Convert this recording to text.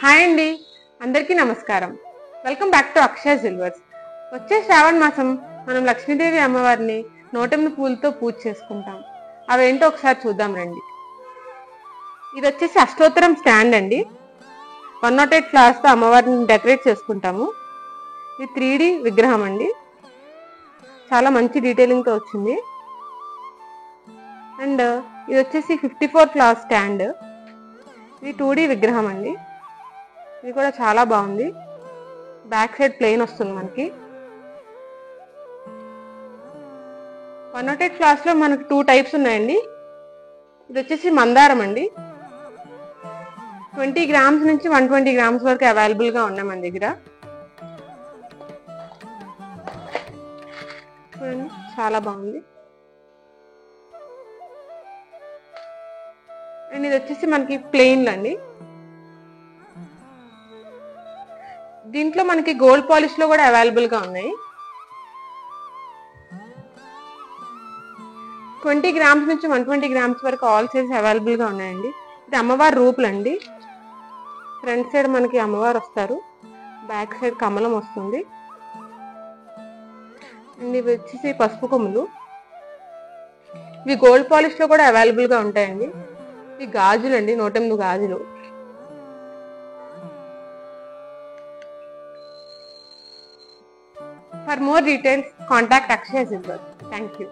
Hi అండి, అందరికీ నమస్కారం. Welcome back to Akshaya silvers. వచ్చే శ్రావణ మాసం మనం లక్ష్మీదేవి అమ్మవారిని 108 పూలతో పూజ చేసుకుంటాం. అవేంటో ఒకసారి చూద్దాం రండి. ఇది వచ్చేసి అష్టోత్తరం స్టాండ్ అండి. 108 ఫ్లవర్స్తో అమ్మవారిని డెకరేట్ చేసుకుంటాము. ఇది 3D విగ్రహం అండి. చాలా మంచి డీటెయిలింగ్తో వచ్చింది. అండ్ ఇది వచ్చేసి 54 ఫ్లవర్ స్టాండ్. ఇది 2D విగ్రహం అండి. ఇది కూడా చాలా బాగుంది. బ్యాక్ సైడ్ ప్లెయిన్ వస్తుంది మనకి. 108 ఫ్లవర్స్ లో మనకి 2 టైప్స్ ఉన్నాయండి. ఇది వచ్చేసి మందారం అండి. 20 గ్రామ్స్ నుంచి 120 గ్రామ్స్ వరకు అవైలబుల్ గా ఉన్నాయి మన దగ్గర. చూడండి, చాలా బాగుంది. అండ్ ఇది వచ్చేసి మనకి ప్లెయిన్ అండి. దీంట్లో మనకి గోల్డ్ పాలిష్ లో కూడా అవైలబుల్ గా ఉన్నాయి. 20 గ్రామ్స్ నుంచి 120 గ్రామ్స్ వరకు ఆల్ సైజ్ అవైలబుల్ గా ఉన్నాయండి. ఇది అమ్మవారి రూపులు అండి. ఫ్రంట్ సైడ్ మనకి అమ్మవారు వస్తారు, బ్యాక్ సైడ్ కమలం వస్తుంది. అండ్ ఇవి వచ్చేసి పసుపు కొమ్ములు. ఇవి గోల్డ్ పాలిష్ లో కూడా అవైలబుల్ గా ఉంటాయండి. ఇవి గాజులు అండి, 108 గాజులు. For more details, contact Akshaya Silvers. Thank you.